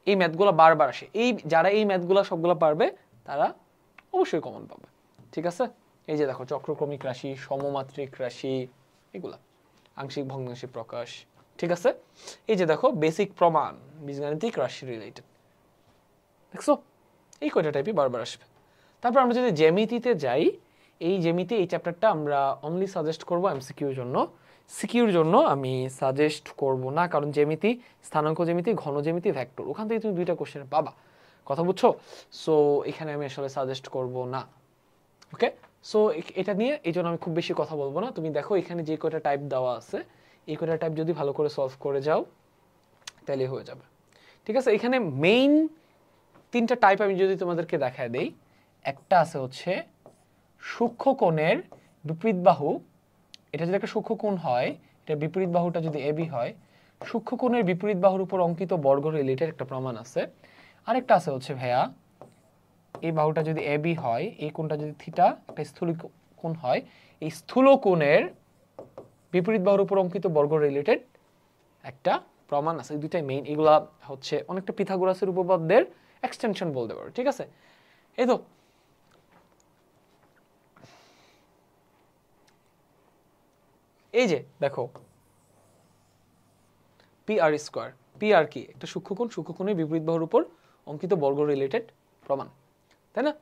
এই ম্যাথগুলো বারবার আসে। যারা এই ম্যাথগুলো সবগুলো পারবে তারা অবশ্যই কমন পাবে, ঠিক আছে? এই যে দেখো, চক্রক্রমিক রাশি, সমমাত্রিক রাশি, এগুলা আংশিক ভগ্নাংশে প্রকাশ, ঠিক আছে? এই যে দেখো, বেসিক প্রমাণ, বীজগাণিতিক রাশি রিলেটেড, দেখছো? এই কয়টা টাইপই বারবার আসবে। তারপর আমরা যদি জ্যামিতিতে যাই, এই চ্যাপ্টারটা আমরা অনলি সাজেস্ট করব এমসিকিউর জন্য, সিকিউর জন্য আমি সাজেস্ট করব না, কারণ জ্যামিতি, স্থানাঙ্ক জ্যামিতি, ঘন জ্যামিতি, ভেক্টর, ওখান থেকে তুমি দুইটা কোশ্চেন পাবা, কথা বুঝছো? সো এখানে আমি আসলে সাজেস্ট করব না। ওকে, সো এটা নিয়ে এই জন্য আমি খুব বেশি কথা বলবো না। তুমি দেখো এখানে যে কয়টা টাইপ দেওয়া আছে, এই কয়টা টাইপ যদি ভালো করে সলভ করে যাও তাহলে হয়ে যাবে, ঠিক আছে? এখানে মেইন তিনটা টাইপ আমি যদি তোমাদেরকে দেখায় দেই, একটা আছে হচ্ছে সূক্ষ্মকোণের বিপরীত বাহু, এটা যদি একটা সূক্ষ্মকোণ হয়, এটা বিপরীত বাহুটা যদি এবি হয়, সূক্ষ্মকোণের বিপরীত বাহুর উপর অঙ্কিত বর্গ রিলেটেড একটা প্রমাণ আছে। আরেকটা আছে হচ্ছে ভাইয়া, এই বাহুটা যদি এবি হয়, এই কোণটা যদি থিটা, একটা স্থূল কোণ হয়, এই স্থূল কোণের বিপরীত বাহুর উপর অঙ্কিত বর্গ রিলেটেড একটা প্রমাণ আছে। এই দুইটাই মেইন, এগুলা হচ্ছে অনেকটা পিথাগোরাসের উপপাদ্যের এক্সটেনশন বলতে পারো, ঠিক আছে? এই তো এই যে দেখো, P R square, P R কি, একটা সূক্ষ্মকোণ, সূক্ষ্মকোণের বিপরীত বাহুর উপর অঙ্কিত বর্গ রিলেটেড প্রমাণ, তাই না?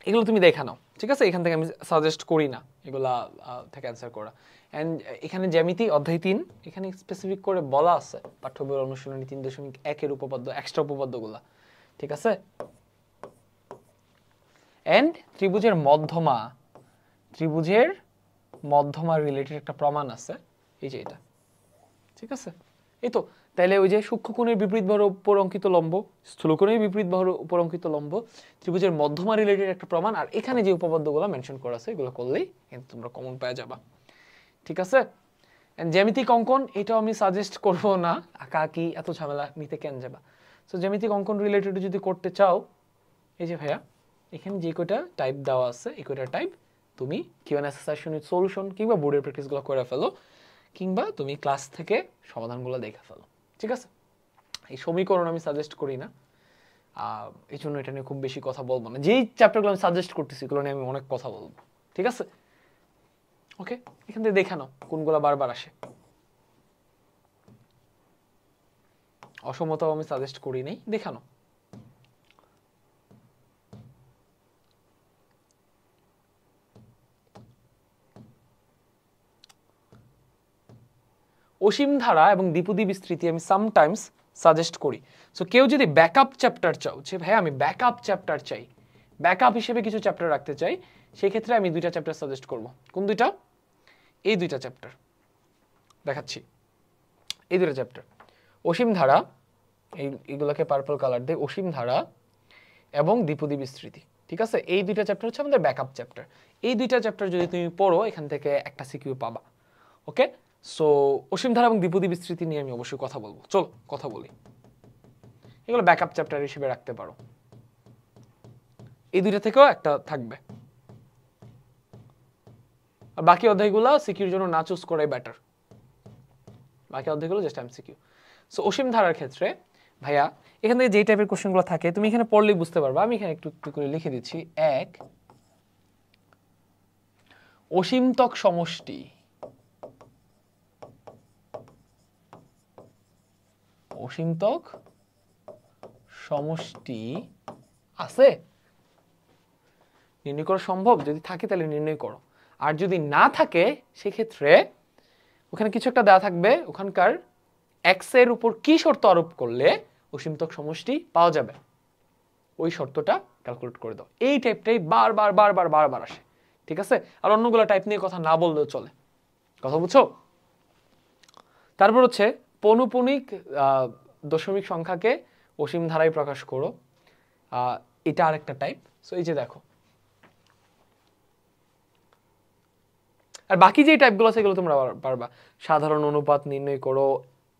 এগুলো তুমি দেখা নাও, ঠিক আছে? এখান থেকে আমি সাজেস্ট করি না এগুলা থেকে অ্যান্সার করা। অ্যান্ড এখানে জ্যামিতি অধ্যায় 3, এখানে স্পেসিফিক করে বলা আছে পাঠ্য বইয়ের অনুশীলনী 3.1 উপপাদ্য, এক্সট্রা উপপাদ্যগুলা, ঠিক আছে? এন্ড ত্রিভুজের মধ্যমা রিলেটেড একটা প্রমাণ আছে, এই যে এটা, ঠিক আছে? এই তো, তাইলে ওই যে সূক্ষ্মকোণের বিপরীত বাহুর উপর অঙ্কিত লম্ব, স্থূলকোণের বিপরীত বাহুর উপর অঙ্কিত লম্ব, ত্রিভুজের মধ্যমা রিলেটেড একটা প্রমাণ, আর এখানে যে উপপাদ্যগুলো মেনশন করা আছে এগুলো করলেই কিন্তু তোমরা কমন পেয়ে যাবা, ঠিক আছে? জ্যামিতিক অঙ্কন, এটাও আমি সাজেস্ট করব না, আঁকাআঁকি এত ঝামেলা নিতে কেন যাবা? সো জ্যামিতিক অঙ্কন রিলেটেড যদি করতে চাও, এই যে ভাইয়া এখানে যে কয়টা টাইপ দেওয়া আছে, এই কয়টা টাইপ তুমি কিউএনএ সেশন উইথ সলিউশন কিংবা বোর্ডের প্র্যাকটিসগুলো করে ফেলো, কিংবা তুমি ক্লাস থেকে সমাধানগুলো দেখে ফেলো, ঠিক আছে? এই সমীকরণ আমি সাজেস্ট করি না, এই জন্য এটা নিয়ে খুব বেশি কথা বলবো না। যেই চ্যাপ্টারগুলো আমি সাজেস্ট করতেছি এগুলো নিয়ে আমি অনেক কথা বলবো, ঠিক আছে? ওকে, এখান থেকে দেখে নাও কোনগুলো বারবার আসে। অসমতাও আমি সাজেস্ট করি নাই, দেখানো। অসীম ধারা এবং দ্বিপদী বিস্তৃতি আমি সামটাইমস সাজেস্ট করি। সো কেউ যদি ব্যাকআপ চ্যাপ্টার চাও যে ভাই আমি ব্যাকআপ চ্যাপ্টার চাই, ব্যাকআপ হিসেবে কিছু চ্যাপ্টার রাখতে চাই, সেই ক্ষেত্রে আমি দুইটা চ্যাপ্টার সাজেস্ট করব। কোন দুইটা? এই দুইটা চ্যাপ্টার দেখাচ্ছি, এই দুইটা চ্যাপ্টার অসীম ধারা, এইগুলোকে পার্পল কালার দিয়ে, অসীম ধারা এবং দ্বিপদী বিস্তৃতি। ঠিক আছে, এই দুইটা চ্যাপ্টার হচ্ছে আমাদের ব্যাকআপ চ্যাপ্টার। এই দুইটা চ্যাপ্টার যদি তুমি পড়ো এখান থেকে একটা সিকিউ পাবা। ওকে, সো অসীম ধারা এবং দ্বিপদী বিস্তৃতি নিয়ে আমি অবশ্যই কথা বলবো। চলো কথা বলি, এগুলো ব্যাকআপ চ্যাপ্টার হিসেবে রাখতে পারো। এই দুইটা থেকেও একটা থাকবে, আর বাকি অধ্যায়গুলো সিকিউর জন্য না চুজ করাই বেটার। বাকি অধ্যায়গুলো জাস্ট এমসিকিউ। সো অসীম ধারার ক্ষেত্রে ভাইয়া এখান থেকে যে টাইপের কোশ্চেনগুলো থাকে তুমি এখানে পড়লেই বুঝতে পারবা। আমি এখানে একটু একটু করে লিখে দিচ্ছি। এক, অসীমতক সমষ্টি, অসীমতক সমষ্টি আছে? নির্ণয় করা সম্ভব? যদি থাকে তাহলে নির্ণয় করো, আর যদি না থাকে সেক্ষেত্রে ওখানে কিছু একটা দেওয়া থাকবে, ওখানকার এক্স এর উপর কি শর্ত আরোপ করলে অসীমতক সমষ্টি পাওয়া যাবে, ওই শর্তটা ক্যালকুলেট করে দাও। এই টাইপটাই বারবার বারবার বারবার আসে। ঠিক আছে, আর অন্যগুলো টাইপ নিয়ে কথা না বললেও চলে। কথা বুঝছো? তারপর হচ্ছে পৌনঃপুনিক দশমিক সংখ্যাকে অসীম ধারায় প্রকাশ করো, এটা আরেকটা টাইপ। সো এই যে দেখো, আর বাকি যে টাইপগুলো আছে এগুলো তোমরা পারবা। সাধারণ অনুপাত নির্ণয় করো,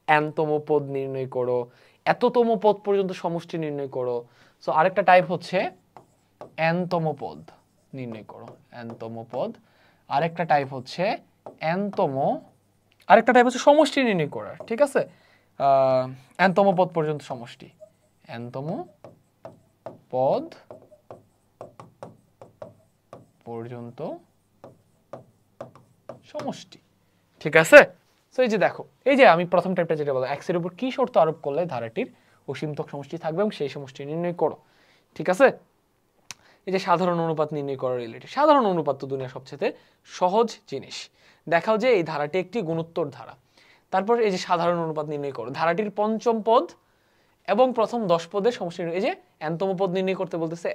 এনতম পদ নির্ণয় করো, এততম পদ পর্যন্ত সমষ্টি নির্ণয় করো। সো আরেকটা টাইপ হচ্ছে এনতম পদ নির্ণয় করো, এনতম পদ। আরেকটা টাইপ হচ্ছে এনতম, আরেকটা টাইপ হচ্ছে সমষ্টি নির্ণয় করার। ঠিক আছে, এনতম পদ পর্যন্ত সমষ্টি, এনতম পদ পর্যন্ত সমষ্টি। ঠিক আছে, সো এই যে দেখো, এই যে আমি প্রথম টাইপটা যেটা বললাম, এক্স এর উপর কি শর্ত আরোপ করলে ধারাটির অসীমতক সমষ্টি থাকবে এবং সেই সমষ্টি নির্ণয় করো। ঠিক আছে, এই যে সাধারণ অনুপাত নির্ণয় করা রিলেটেড। সাধারণ অনুপাত তো দুনিয়ার সবচেয়ে সহজ জিনিস। দেখাও যে এই ধারাটি একটি গুণোত্তর ধারা। তারপর এই যে সাধারণ অনুপাত নির্ণয় করো, ধারাটির পঞ্চম পদ এবং প্রথম 10 পদের সমষ্টি। এই যে এনতম পদ নির্ণয় করতে বলতেছে,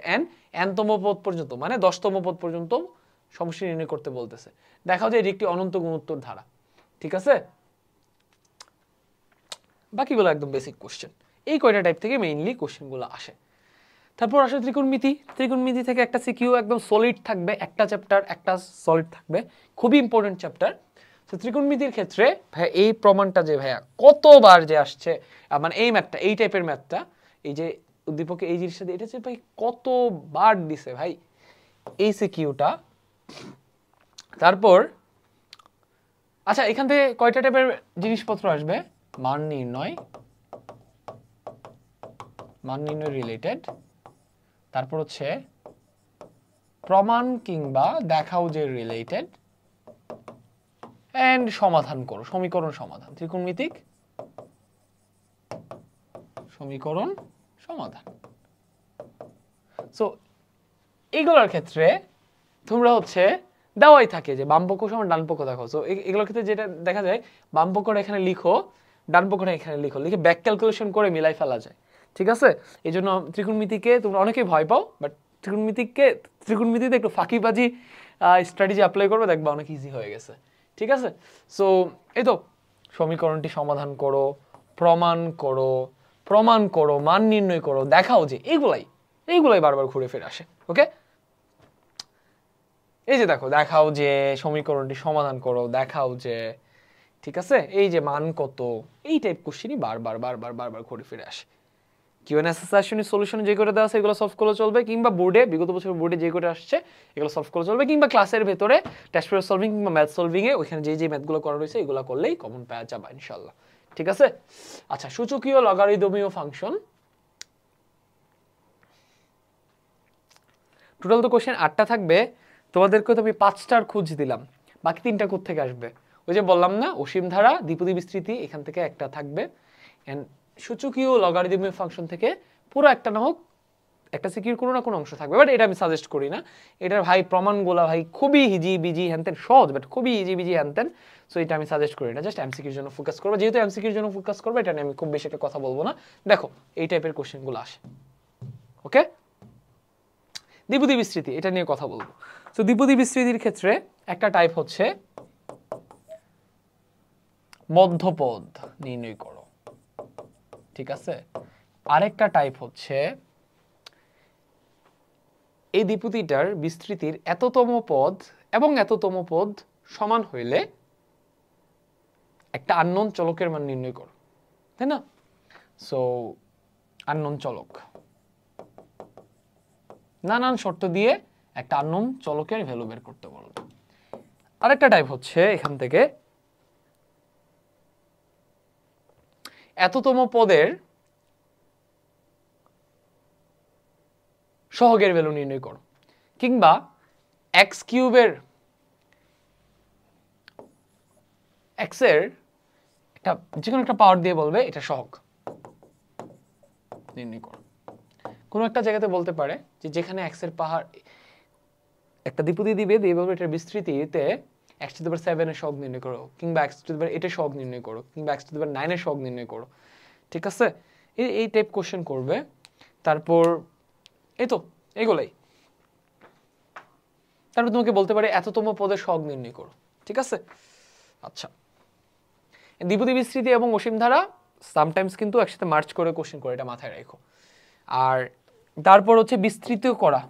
এনতম পদ পর্যন্ত মানে 10তম পদ পর্যন্ত সমষ্টি নির্ণয় করতে বলতেছে। দেখাও যে এটি একটি অনন্ত গুণোত্তর ধারা। ঠিক আছে, বাকিগুলো একদম বেসিক কোশ্চেন। এই কয়টা টাইপ থেকে মেইনলি কোশ্চেনগুলো আসে। তারপর আসে ত্রিকোণমিতি। ত্রিকোণমিতি থেকে একটা সিকিউ একদম সলিড থাকবে, একটা চ্যাপ্টার একটা সলিড থাকবে, খুবই ইম্পর্টেন্ট চ্যাপ্টার। তো ত্রিকোণমিতির ক্ষেত্রে ভাইয়া এই প্রমাণটা যে ভাইয়া কতবার যে আসছে, মানে এই ম্যাথটা, এই টাইপের ম্যাথটা, এই যে উদ্দীপকে এই জিনিসটা দিয়ে, এটা যে ভাই কতবার দিছে ভাই এই সিকিউটা। তারপর আচ্ছা, এখান থেকে কয়টা টাইপের জিনিসপত্র আসবে? মান নির্ণয়, মান নির্ণয় রিলেটেড। তারপর হচ্ছে প্রমাণ কিংবা দেখাও যে রিলেটেড, এন্ড সমাধান করো, সমীকরণ সমাধান, ত্রিকোণমিতিক সমীকরণ সমাধান। সো এগুলোর ক্ষেত্রে তোমরা হচ্ছে দেওয়াই থাকে যে বাম পক্ষ সমান ডান পক্ষ দেখো। সো এগুলোর ক্ষেত্রে যেটা দেখা যায়, বাম পক্ষটা এখানে লিখো, ডান পক্ষটা এখানে লিখো, লিখে ব্যাক ক্যালকুলেশন করে মিলাই ফেলা যায়। ঠিক আছে, এই জন্য ত্রিকোণমিতিকে তোমরা অনেকেই ভয় পাও, বাট ত্রিকোণমিতিতে একটু ফাঁকিবাজি স্ট্র্যাটেজি অ্যাপ্লাই করবে, দেখবা অনেক ইজি হয়ে গেছে। ঠিক আছে, সো এই তো সমীকরণটি সমাধান করো, প্রমাণ করো, মান নির্ণয় করো, দেখাও যে, এইগুলাই বারবার ঘুরে ফিরে আসে। ওকে, এই যে দেখো, দেখাও যে সমীকরণটি সমাধান করো, দেখাও যে, ঠিক আছে, এই যে মান কত, এই টাইপ কোশ্চেনই বারবার বারবার বারবার ঘুরে ফিরে আসে। কিউএনএসএসআরশনের সলিউশন যে করে দেওয়া আছে এগুলো সলভ করলে চলবে, কিংবা বোর্ডে বিগত বছর বোর্ডে যে করে আসছে এগুলো সলভ করলে চলবে, কিংবা ক্লাসের ভেতরে টেস্ট পেপার সলভিং কিংবা ম্যাথ সলভিং এ ওইখানে যে ম্যাথগুলো করা রয়েছে এগুলো করলেই কমন পাওয়া যাবে ইনশাআল্লাহ। ঠিক আছে, আচ্ছা, সূচকীয় লগারিদমীয় ফাংশন। টোটাল তো কোশ্চেন 8টা থাকবে, তোমাদেরকে তো আমি 5টার খোঁজ দিলাম, বাকি 3টা কোথা থেকে আসবে? ওই যে বললাম না, অসীম ধারা, দ্বিপদী বিস্তৃতি, এখান থেকে একটা থাকবে, এন্ড সূচকীয় লগারিদমীয় ফাংশন থেকে পুরো একটা না হোক একটা সিকিউর কোনো না কোনো অংশ থাকবে, বাট এটা আমি সাজেস্ট করি না। এটার ভাই প্রমাণগুলা ভাই খুবই হিজি বিজি হ্যানতেন, সহজ বাট খুবই হিজি বিজি হ্যানতেন। সো এটা আমি সাজেস্ট করি না, জাস্ট এমসিকিউর জন্য ফোকাস করবো। যেহেতু এমসিকিউর জন্য ফোকাস করবো, এটা নিয়ে আমি খুব বেশি একটা কথা বলবো না। দেখো এই টাইপের কোশ্চেনগুলো আসে। ওকে, দ্বিপদী বিস্তৃতি, এটা নিয়ে কথা বলবো। তো দ্বিপদী বিস্তৃতির ক্ষেত্রে একটা টাইপ হচ্ছে মধ্যপদ নির্ণয় করো, ঠিক আছে। আরেকটা টাইপ হচ্ছে এই দ্বিপদীটার বিস্তৃতির এততম পদ এবং এততম পদ সমান হইলে একটা আননোন চলকের মান নির্ণয় করো, তাই না? সো আননোন চলক, নানান শর্ত দিয়ে একটা আননোন চলকের ভ্যালু বের করতে বলবে। আরেকটা টাইপ হচ্ছে এখান থেকে এততম পদের সহগের ভ্যালু নির্ণয় করো, কিংবা এক্স কিউবের এক্স এর একটা যে কোনো একটা পাওয়ার দিয়ে বলবে এটা সহগ নির্ণয় করো। কোনো একটা জায়গাতে বলতে পারে যে যেখানে এক্স এর পাহাড় একটা দ্বিপদী দিবে, দিয়ে বলবে এটার বিস্তৃতিতে x টু দি পাওয়ার 7 এর সহগ নির্ণয় করো, কিংবা x টু দি পাওয়ার 8 এর সহগ নির্ণয় করো, কিংবা x টু দি পাওয়ার 9 এর সহগ নির্ণয় করো, ঠিক আছে। এই টাইপ কোশ্চেন করবে। তারপর এই তো এগুলাই। তারপর তোমাকে বলতে পারে এততম পদের সহগ নির্ণয় করো, ঠিক আছে। আচ্ছা, দ্বিপদী বিস্তৃতি এবং অসীম ধারা সামটাইমস কিন্তু একসাথে মার্চ করে কোশ্চেন করে, এটা মাথায় রাখো। আর তারপর হচ্ছে বিস্তৃত করা,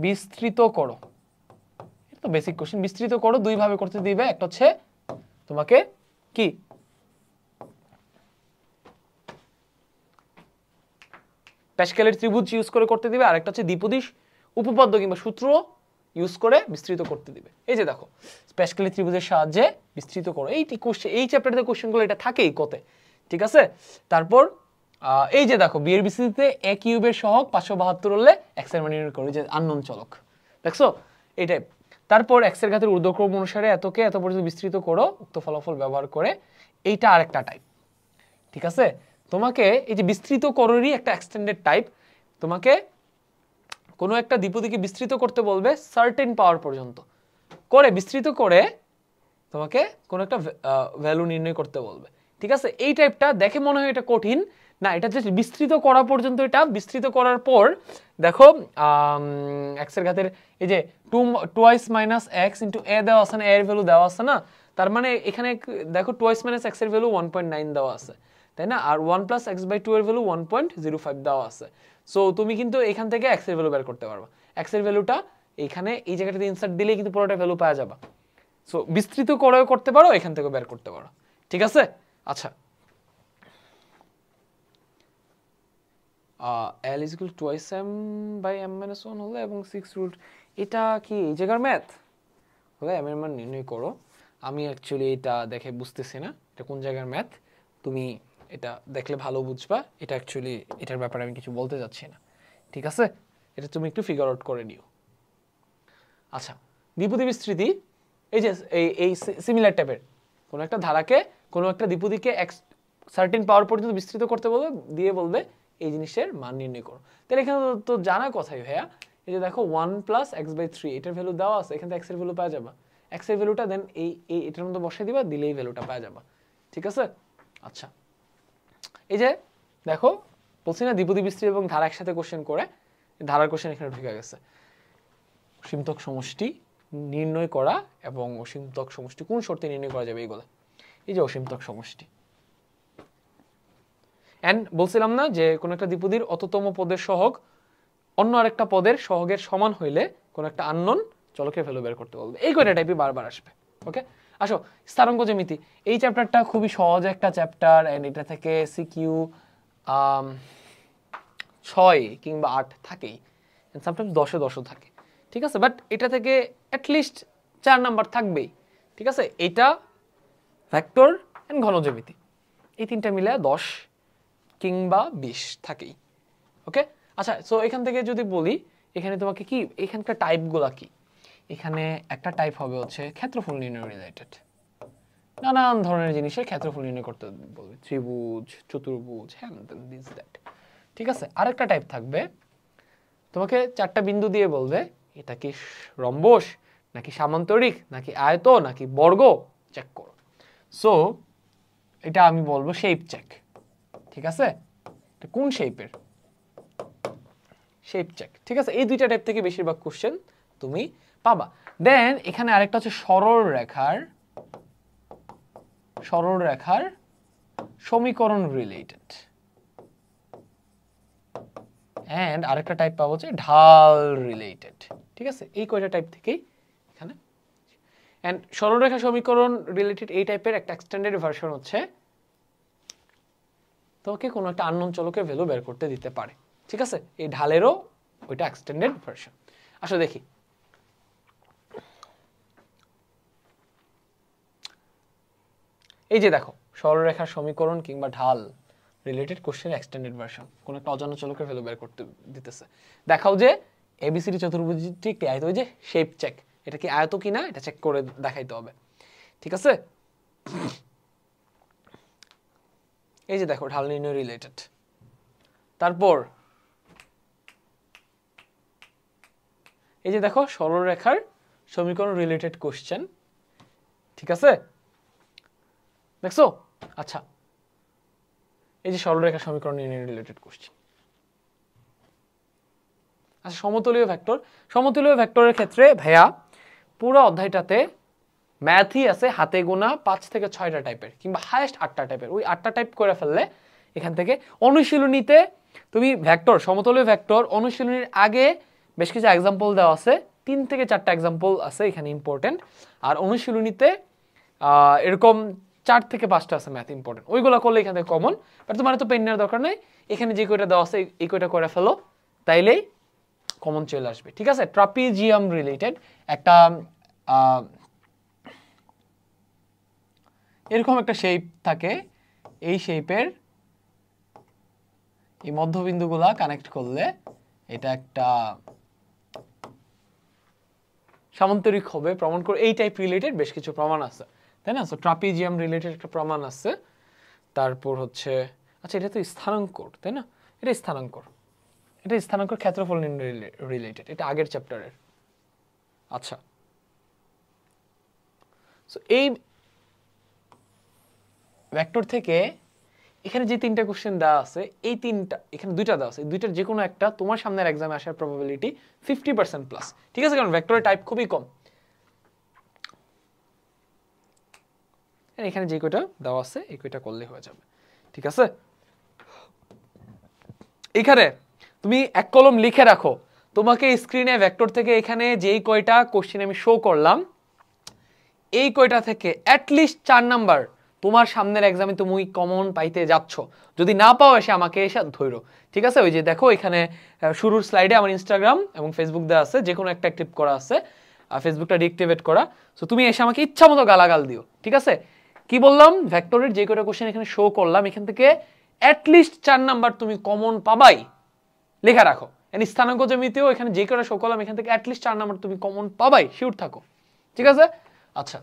বিস্তৃত করো, এটা তো বেসিক কোশ্চেন। বিস্তৃত করো দুই ভাবে করতে দিবে, একটা হচ্ছে তোমাকে কি প্যাসকেলের ত্রিভুজ ইউজ করে করতে দিবে, আর একটা হচ্ছে দ্বিপদী উপপাদ্য কিংবা সূত্র ইউজ করে বিস্তৃত করতে দিবে। এই যে দেখো প্যাসকেলের ত্রিভুজের সাহায্যে বিস্তৃত করো, এই কোশ্চেন, এই চ্যাপ্টারে কোশ্চেনগুলো এটা থাকেই কতে, ঠিক আছে। তারপর এই যে দেখো বি এর বিস্তৃতিতে এ কিউবের সহগ 572 হলে এক্স এর মান নির্ণয় করো, যে আননোন চলক, দেখছো এইটাই। তারপর এক্স এর ঘাতের ঊর্ধ্বক্রম অনুসারে এতকে এত পর্যন্ত বিস্তৃত করো উক্ত ফলাফল ব্যবহার করে, এইটা আরেকটা টাইপ, ঠিক আছে। তোমাকে এই যে বিস্তৃত করোরই একটা এক্সটেন্ডেড টাইপ, তোমাকে কোনো একটা দ্বিপদীকে বিস্তৃত করতে বলবে সার্টেন পাওয়ার পর্যন্ত, করে বিস্তৃত করে তোমাকে কোনো একটা ভ্যালু নির্ণয় করতে বলবে, ঠিক আছে। এই টাইপটা দেখে মনে হয় এটা কঠিন না, এটা জাস্ট বিস্তৃত করা পর্যন্ত। এটা বিস্তৃত করার পর দেখো এক্স এর ঘাতের এই যে 2 মাইনাস এক্স ইন্টু এ দেওয়া আছে না, এর ভ্যালু দেওয়া আছে না, তার মানে এখানে দেখো 2 মাইনাস এক্স এর ভ্যালু 1.9 দেওয়া আছে, তাই না। আর 1 প্লাস এক্স বাই 2 এর ভ্যালু 1.05 দেওয়া আছে। সো তুমি কিন্তু এখান থেকে এক্স এর ভ্যালু বের করতে পারবা। এক্স এর ভ্যালুটা এখানে এই জায়গাটাতে ইনসার্ট দিলেই কিন্তু পুরোটা ভ্যালু পাওয়া যাবে। সো বিস্তৃত করেও করতে পারো, এখান থেকে বের করতে পারো, ঠিক আছে। আচ্ছা, L is equal to 2m by m minus 1 হলে এবং 6 রুট, এটা কি এই জায়গার ম্যাথ হলে m এর মান নির্ণয় করো। আমি অ্যাকচুয়ালি এটা দেখে বুঝতেছি না এটা কোন জায়গার ম্যাথ, তুমি এটা দেখলে ভালো বুঝবা। এটা অ্যাকচুয়ালি এটার ব্যাপারে আমি কিছু বলতে যাচ্ছি না, ঠিক আছে। এটা তুমি একটু ফিগার আউট করে নিও। আচ্ছা, দ্বিপদী বিস্তৃতি এই যে এই সিমিলার টাইপের কোনো একটা ধারাকে, কোনো একটা দ্বিপদীকে সার্টেন পাওয়ার পর্যন্ত বিস্তৃত করতে বলবে, দিয়ে বলবে এই জিনিসের মান নির্ণয় করো। তাহলে এখানে তো জানা কথাই ভাইয়া, এই যে দেখো 1 প্লাস এক্স বাই 3 এটার ভ্যালু দেওয়া আছে, এখান থেকে এক্স এর ভ্যালু পাওয়া যাবে, এক্স এর ভ্যালুটা দেন এই এটার মধ্যে বসাই দিবা, দিলেই ভ্যালুটা পাওয়া যাবে, ঠিক আছে। আচ্ছা, এই যে দেখো বলছি না দ্বিপদী বিস্তৃতি এবং ধারা একসাথে কোশ্চেন করে, ধারার কোশ্চেন এখানে ঢুকে গেছে। অসীমতক সমষ্টি নির্ণয় করা এবং অসীমতক সমষ্টি কোন শর্তে নির্ণয় করা যাবে এইগুলো, এই যে অসীমতক সমষ্টি। এন্ড বলছিলাম না যে কোন একটা দ্বিপদীর অততম পদের সহগ অন্য আরেকটা পদের সহগের সমান হইলে কোন একটা আননোন চলকের ভ্যালু বের করতে বলবে। এই কয়টা টাইপই বারবার আসবে। ওকে, আসো স্থানাঙ্ক জ্যামিতি, এই চ্যাপ্টারটা খুবই সহজ একটা চ্যাপ্টার, এন্ড এটা থেকে সিকিউ 6 কিংবা 8 থাকেই, এন্ড সামটাইমস 10-10ও থাকে, ঠিক আছে। বাট এটা থেকে অ্যাটলিস্ট 4 নাম্বার থাকবেই, ঠিক আছে। এটা ভেক্টর এন্ড ঘন জ্যামিতি, এই তিনটা মিলে 10 কিংবা 20 থাকেই। ওকে, আচ্ছা, সো এখান থেকে যদি বলি এখানে তোমাকে কি এখানকার টাইপগুলা কি, এখানে একটা টাইপ হবে হচ্ছে ক্ষেত্রফল নির্ণয় রিলেটেড, নানান ধরনের জিনিসের ক্ষেত্রফল নির্ণয় করতে বলবে, ত্রিভুজ, চতুর্ভুজ, হ্যান দিস দ্যাট, ঠিক আছে। আরেকটা টাইপ থাকবে তোমাকে 4টা বিন্দু দিয়ে বলবে এটা কি রম্বস নাকি সামান্তরিক নাকি আয়ত নাকি বর্গ চেক করো। সো এটা আমি বলবো শেপ চেক, ঠিক আছে? এটা কোন শেপের? শেপ চেক, ঠিক আছে? এই দুইটা টাইপ থেকে বেশিরভাগ কোশ্চেন তুমি পাবা। দেন এখানে আরেকটা হচ্ছে সরল রেখার সমীকরণ রিলেটেড, এন্ড আরেকটা টাইপ পাবো হচ্ছে ঢাল রিলেটেড, ঠিক আছে? এই কয়টা টাইপ থেকেই এখানে। এন্ড সরলরেখা সমীকরণ রিলেটেড এই টাইপের একটা এক্সটেন্ডেড ভার্সন হচ্ছে তোমাকে কোনো একটা আননোন চলকের ভ্যালু বের করতে দিতে পারে, ঠিক আছে? এই ঢালেরও ওইটা এক্সটেন্ডেড ভার্সন। আসলে দেখি এই যে দেখো সরলরেখার সমীকরণ কিংবা ঢাল রিলেটেড কোশ্চেন এক্সটেন্ডেড ভার্সন, কোন একটা অজানা চলকের ভ্যালু বের করতে দিতেছে। দেখাও যে এবিসিডি চতুর্ভুজটি একটি আয়ত, ওই যে শেপ চেক, এটা কি আয়ত কিনা এটা চেক করে দেখাইতে হবে, ঠিক আছে? এই যে দেখো ঢাল নির্ণয় রিলেটেড। তারপর এই যে দেখো সরলরেখার সমীকরণ রিলেটেড কোশ্চেন, ঠিক আছে? দেখছো? আচ্ছা, এই যে সরলরেখা সমীকরণ নির্ণয় রিলেটেড কোশ্চেন। আচ্ছা, সমতলীয় ভেক্টরের ক্ষেত্রে ভাইয়া পুরো অধ্যায়টাতে ম্যাথই আছে হাতে গোনা 5 থেকে 6টা টাইপের, কিংবা হাইয়েস্ট 8টা টাইপের। ওই 8টা টাইপ করে ফেললে এখান থেকে অনুশীলনীতে তুমি সমতলীয় ভেক্টর অনুশীলনীর আগে বেশ কিছু এক্সাম্পল দেওয়া আছে, 3 থেকে 4টা এক্সাম্পল আছে এখানে ইম্পর্টেন্ট। আর অনুশীলনীতে এরকম 4 থেকে 5টা আছে ম্যাথ ইম্পর্টেন্ট, ওইগুলো করলে এখান থেকে কমন। বাট তোমার তো পেন নেওয়ার দরকার নেই, এখানে যে কয়টা দেওয়া আছে এই কয়টা করে ফেলো, তাইলেই কমন চলে আসবে, ঠিক আছে? ট্রাপিজিয়াম রিলেটেড একটা এরকম একটা শেপ থাকে, এই শেপের এই মধ্যবিন্দুগুলা কানেক্ট করলে এটা একটা সামান্তরিক হবে প্রমাণ করে, এই টাইপ রিলেটেড বেশ কিছু প্রমাণ আছে, তাই না? সো ট্রাপিজিয়াম রিলেটেড একটা প্রমাণ আছে। তারপর হচ্ছে আচ্ছা এটা তো স্থানাঙ্কর, তাই না? এটা স্থানাঙ্কর ক্ষেত্রফল নির্ণয় রিলেটেড, এটা আগের চ্যাপ্টারের। আচ্ছা, সো এই ভেক্টর থেকে এখানে যে 3টা কোশ্চেন দেওয়া আছে, এই 3টা এখানে 2টা দেওয়া আছে, এই 2টার যে কোনো একটা তোমার সামনের এক্সামে আসার প্রবাবিলিটি 50% প্লাস, ঠিক আছে? কারণ ভেক্টরের টাইপ খুবই কম। এখানে যে কয়টা দেওয়া আছে এই কয়টা করলে হয়ে যাবে, ঠিক আছে? এখানে তুমি এক কলম লিখে রাখো, তোমাকে স্ক্রিনে ভেক্টর থেকে এখানে যেই কয়টা কোশ্চেন আমি শো করলাম, এই কয়টা থেকে অ্যাটলিস্ট 4 নাম্বার তোমার সামনের এক্সামে তুমি কমন পাইতে যাচ্ছ। যদি না পাও এসে আমাকে এসে ধৈর্য, ঠিক আছে? ওই যে দেখো এখানে শুরুর স্লাইডে আমার ইনস্টাগ্রাম এবং ফেসবুক দেওয়া আছে, যে কোনো একটা অ্যাক্টিভ করা আছে, ফেসবুকটা ডিঅ্যাক্টিভেট করা। সো তুমি এসে আমাকে ইচ্ছা মতো গালাগাল দিও, ঠিক আছে? কি বললাম, ভেক্টরের যে কয়টা কোশ্চেন এখানে শো করলাম, এখান থেকে অ্যাটলিস্ট 4 নাম্বার তুমি কমন পাবাই, লেখা রাখো। স্থানাঙ্ক জ্যামিতিও এখানে যে কয়টা শো করলাম, এখান থেকে অ্যাটলিস্ট 4 নাম্বার তুমি কমন পাবাই, শিওর থাকো, ঠিক আছে? আচ্ছা,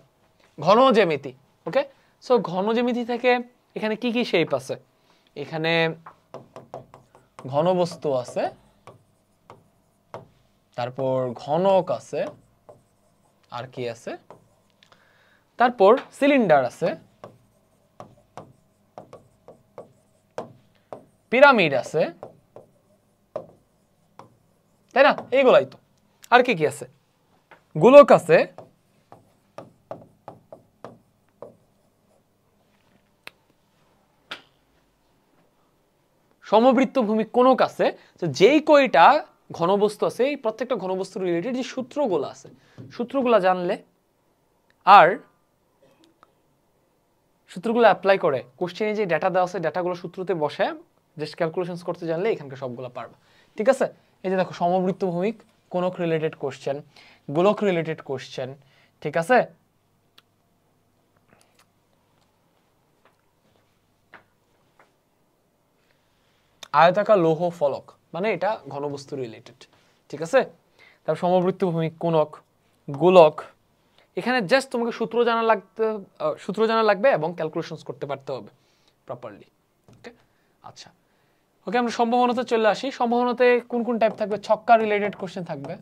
ঘন জ্যামিতি, ওকে? সো ঘন জ্যামিতি থেকে এখানে কি কি শেপ আছে? এখানে ঘনবস্তু আছে, তারপর ঘনক আছে, আর কি আছে? তারপর সিলিন্ডার আছে, পিরামিড আছে, তাই না? এইগুলাই তো। আর কি কি আছে? গোলক আছে, সমবৃত্ত ভূমি কোণক আছে। তো যেই কয়টা ঘনবস্তু আছে, এই প্রত্যেকটা ঘনবস্তু রিলেটেড যে সূত্রগুলো আছে, সূত্রগুলো জানলে আর সূত্রগুলো অ্যাপ্লাই করে কোশ্চেনে যে ডেটা দেওয়া আছে, ডেটাগুলো সূত্রতে বসে জাস্ট ক্যালকুলেশনস করতে জানলে এখানকার সবগুলো পারবে, ঠিক আছে? এই যে দেখো সমবৃত্ত ভূমি কোণক রিলেটেড কোশ্চেন, গোলক রিলেটেড কোশ্চেন, ঠিক আছে? আয়তাকার লৌহ ফলক, মানে এটা ঘনবস্তু রিলেটেড, ঠিক আছে? তারপর সমবৃত্ত ভূমি কোণক, গোলক, এখানে জাস্ট তোমাকে সূত্র জানা লাগবে এবং ক্যালকুলেশনস করতে পারতে হবে প্রপারলি, ওকে? আচ্ছা, ওকে, আমরা সম্ভাবনাতে চলে আসি। সম্ভাবনাতে কোন কোন টাইপ থাকবে? ছক্কা রিলেটেড কোশ্চেন থাকবে,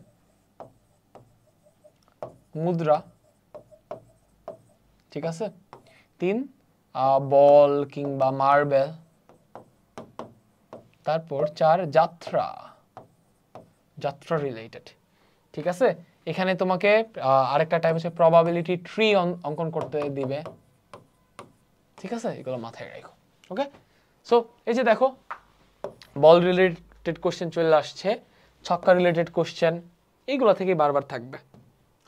মুদ্রা, ঠিক আছে। 3 বল কিংবা মার্বেল। তারপর 4 যাত্রা, যাত্রা রিলেটেড, ঠিক আছে। এখানে তোমাকে আরেকটা টাইপ হচ্ছে প্রবাবিলিটি ট্রি অঙ্কন করতে দিবে, ঠিক আছে। এগুলো মাথায় রাখো। ওকে, সো এই যে দেখো বল রিলেটেড কোশ্চেন চলে আসছে, ছক্কা রিলেটেড কোশ্চেন, এইগুলো থেকে বারবার থাকবে।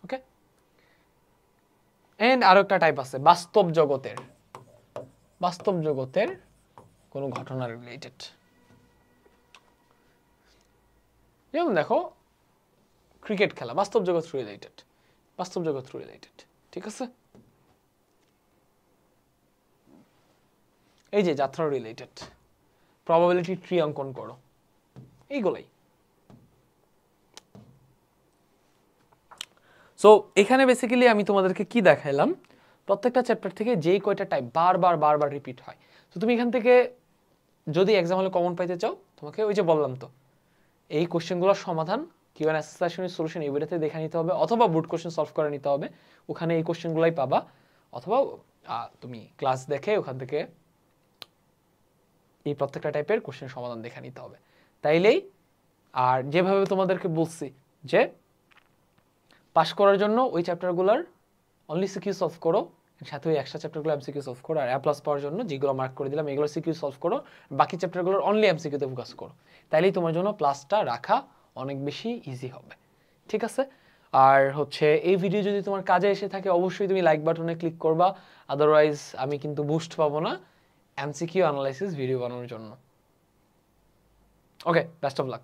ওকে, এন্ড আরো একটা টাইপ আছে বাস্তব জগতের, বাস্তব জগতের কোনো ঘটনা রিলেটেড। যেমন দেখো ক্রিকেট খেলা, বাস্তব জগৎ রিলেটেড, বাস্তব জগৎ রিলেটেড, ঠিক আছে। এই যে যাত্রা রিলেটেড, প্রবাবিলিটি ট্রি অঙ্কন করো, এইগুলাই। সো এখানে বেসিক্যালি আমি তোমাদেরকে কি দেখাইলাম, প্রত্যেকটা চ্যাপ্টার থেকে যেই কয়টা টাইপ বারবার বারবার রিপিট হয়। তো তুমি এখান থেকে যদি এক্সাম হলে কমন পাইতে চাও, তোমাকে ওই যে বললাম তো, এই কোশ্চেনগুলোর সমাধান কিউএন অ্যাসাইনমেন্টের সলিউশন এই ভিডিওতে দেখে নিতে হবে, অথবা বুট কোশ্চেন সলভ করে নিতে হবে, ওখানে এই কোশ্চেনগুলোই পাবা, অথবা তুমি ক্লাস দেখে ওখান থেকে এই প্রত্যেকটা টাইপের কোশ্চেন সমাধান দেখে নিতে হবে, তাইলেই। আর যেভাবে তোমাদেরকে বলছি যে পাস করার জন্য ওই চ্যাপ্টারগুলোর অনলি সিকিউ সলভ করো, সাথে ওই এক্সট্রা চ্যাপ্টারগুলো এমসিকিউ সলভ করো, আর A+ পাওয়ার জন্য যেগুলো মার্ক করে দিলাম এগুলো সিকিউ সলভ করো, বাকি চ্যাপ্টারগুলোর অনলি এমসিকিউতে ফোকাস করো, তাইলেই তোমার জন্য প্লাসটা রাখা অনেক বেশি ইজি হবে, ঠিক আছে। আর হচ্ছে এই ভিডিও যদি তোমার কাজে এসে থাকে অবশ্যই তুমি লাইক বাটনে ক্লিক করবা, আদারওয়াইজ আমি কিন্তু বুস্ট পাবো না এমসিকিউ অ্যানালাইসিস ভিডিও বানানোর জন্য। ওকে, বেস্ট অফ লাক।